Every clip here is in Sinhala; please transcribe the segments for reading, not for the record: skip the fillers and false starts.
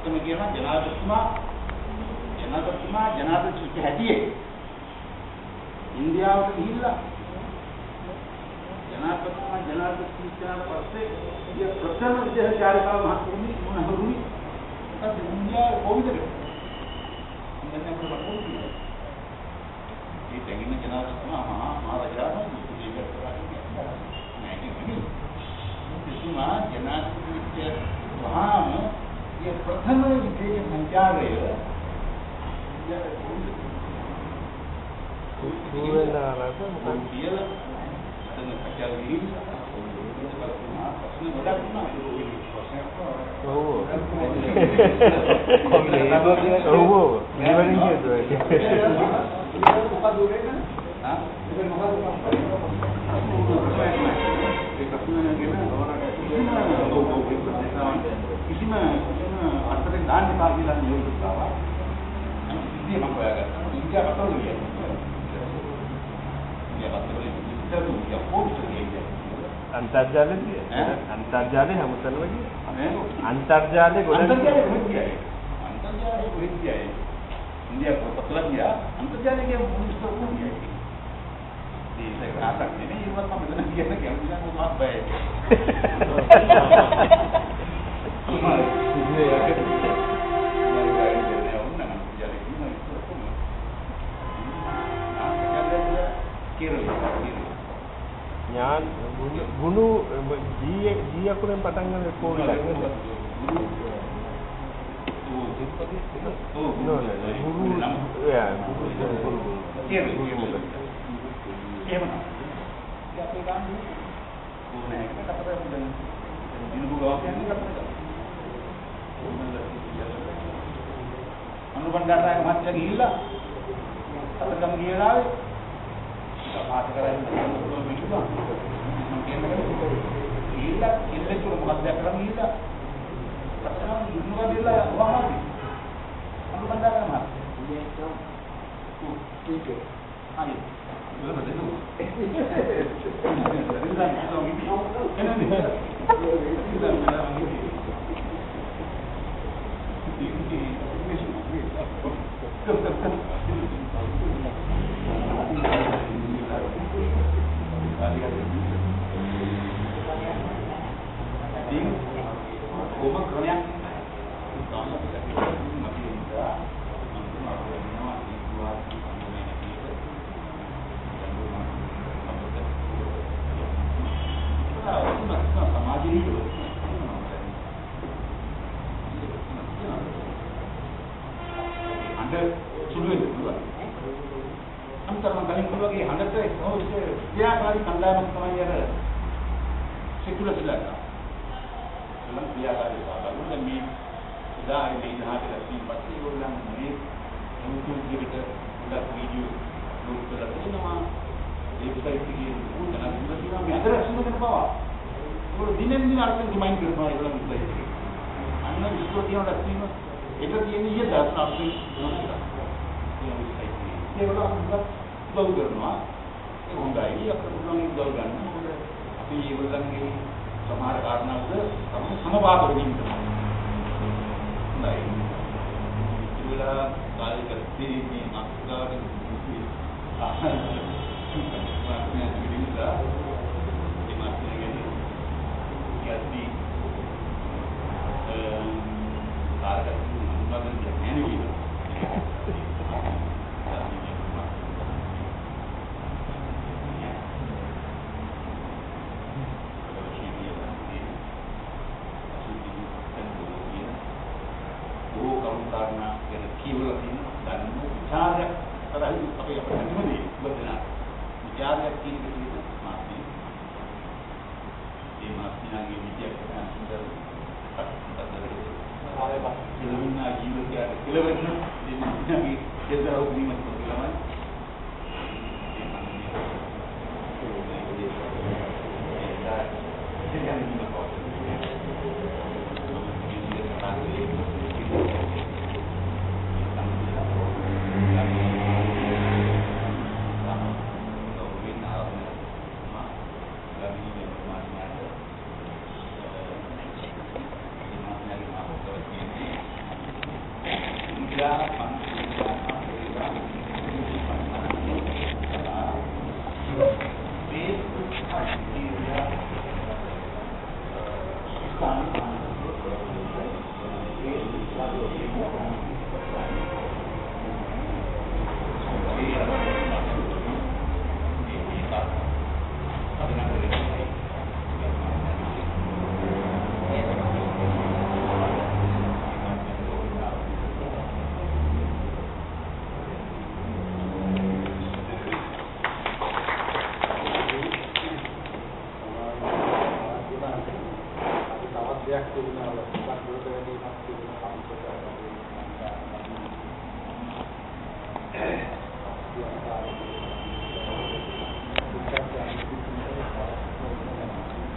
ඇත්තම කියනවා ජනාධිපති හැටියේ ඉන්දියාවට ගිහිල්ලා ජනාධිපති පස්සේ ඉතින් ප්‍රථම විදේශ කාර්යාලය මහත්තුනි මොනහරුනි ඒත් ඉන්දියාවේ කොවිදට ඉන්දියාවේ කොවිද ඒ දෙගින්න ජනාධිපති මහරජාණන් මුස්ලිම් කරා නෑ इसमें जनाधिपत्य वहाँ ये प्रथम विदेश संचार किसी में अंतर दान निकाल के लाने नहीं होता है हम सीधे हम क्या करते हैं इनका मतलब नहीं है ये मतलब है इधर तो क्या कोई नहीं है अंतर्जाले हम चल रही है अंतर्जाले हो गया है इंडिया को पता किया अंतर्जाले के मिनिस्टर को किया है ये कहा सकते नहीं ये बात हम इतना किया ना कि हम को बात है ഞാൻ ගුණු G අකුරෙන් පටන් ගන්න කෝල් එකක් නේද? अनुबंधारा मत गीला अतकम गीलावे बात कराए मिलूगा गीला किल्ले को मध्य क्रम गीला पटना युवा दिला वहां अनुबंधारा मत ये तो ठीक है हां ये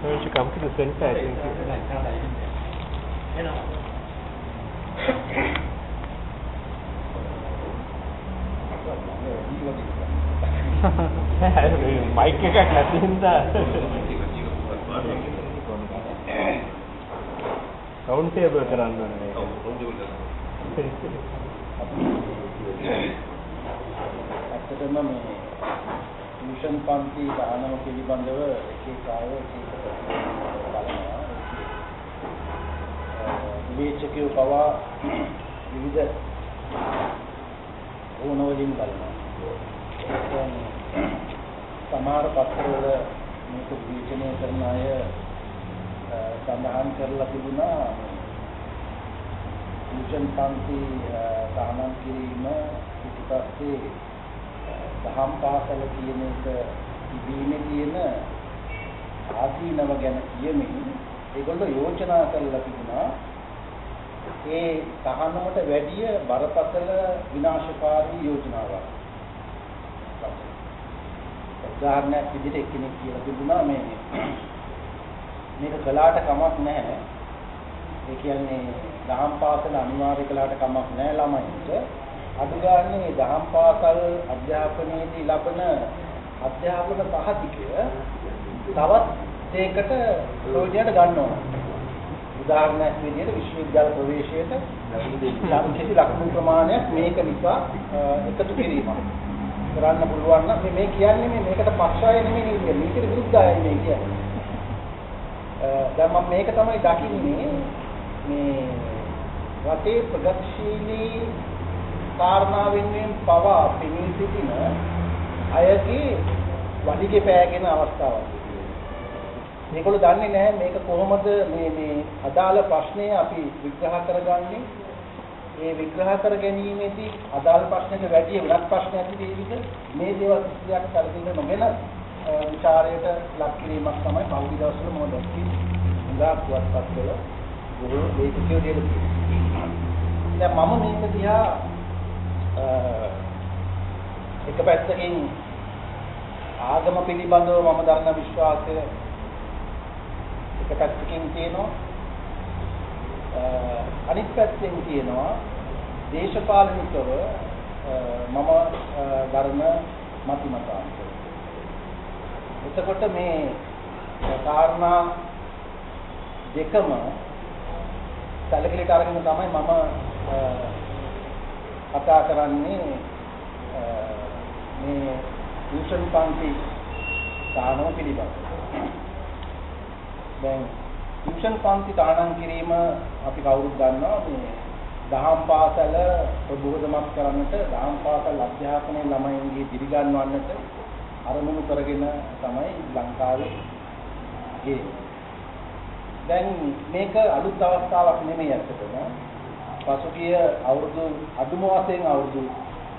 When you come to the center, I think mic එකක් නැති හින්දා round table කරන්න ඕනේ. ඇත්තටම මේ ටියුෂන් පන්ති දානම පිළිබඳව එක එක අය එක එක බලනවා. විවේචකයෝ පවා විවිධ ඕනවලින් බලනවා. සමහර පත්‍රවල මේක විවේචනය කරන අය සඳහන් කරලා තිබුණා ටියුෂන් පන්ති දානම් කිරීම පිටිපස්සේ දහම් පාසල කියන එක ඉබීමේ තියෙන ආදීනව ගැන කියමින් ඒගොල්ලෝ යෝජනා කරලා තිබුණා ඒ තහනමට වැඩිය බරපතල විනාශකාරී යෝජනාවක්. උදාහරණයක් විදිහට එක්කෙනෙක් කියලා තිබුණා මේක කළාට කමක් නැහැ. ඒ කියන්නේ දහම් පාසල අනිවාර්ය කළාට කමක් නැහැ ළමයින්ට. අඩු ගානේ දහම් පාසල් අධ්‍යාපනයේදී ලබන අධ්‍යාපන සහතිකය තවත් දෙයකට ප්‍රයෝජනයට ගන්න ඕන. උදාහරණයක් විදිහට විශ්වවිද්‍යාල ප්‍රවේශයට යම් කිසි ලකුණු ප්‍රමාණයක් මේක නිසා එකතු කිරීමක් කරන්න පුළුවන් නම් මේ කියන්නේ මේකට පක්ෂය නෙමෙයි කියන්නේ මේකට විරුද්ධයි මේ කියන්නේ. දැන් මම මේක තමයි දකින්නේ මේ රටේ ප්‍රගතිශීලී කාරණාවෙන් පවා පිණී සිටින අයගේ වලිගේ පෑගෙන අවස්ථාවක්. මේගොල්ලෝ දන්නේ නැහැ මේක කොහොමද මේ අදාළ ප්‍රශ්නය අපි විග්‍රහ කරගන්නේ. මේ විග්‍රහ කර ගැනීමේදී අදාළ ප්‍රශ්නයට වැඩි වෙනත් ප්‍රශ්නයක් තියෙවිද මේ දේවල් කිසියක් කරකින්න නොගෙන විචාරයට ලක් කිරීමක් තමයි පෞද්ගලික දවස්වල මොකද හුඟා පුවත්පත් වල බොහෝ දේශකයෝ දෙල තියෙනවා. දැන් මම මේක දිහා එක පැත්තකින් ආගම පිළිබඳව මම දරන විශ්වාසය එක පැත්තකින් තියෙනවා. අනිත් පැත්තෙන් තියෙනවා දේශපාලනිකව මම ධර්ම මතිමතාන්තර. එතකොට මේ කාරණා දෙකම සැලකිලිට අරගෙන තමයි මම කතා කරන්නේ මේ ටියුෂන් පන්ති දානම පිළිබඳව. දැන් ටියුෂන් පන්ති දානම් කිරීම අපි කවුරුත් දන්නවා මේ දහම් පාසල ප්‍රබෝධමත් කරන්නට දහම් පාසල් අධ්‍යාපනයේ ළමයින්ගේ දිරිගන්වන්නට අරමුණු කරගෙන තමයි ලංකාවේ ගියේ. දැන් මේක අලුත් අවස්ථාවක් නෙමෙයි අතටම. පසුගිය අවුරුදු අඩුම වශයෙන් අවුරුදු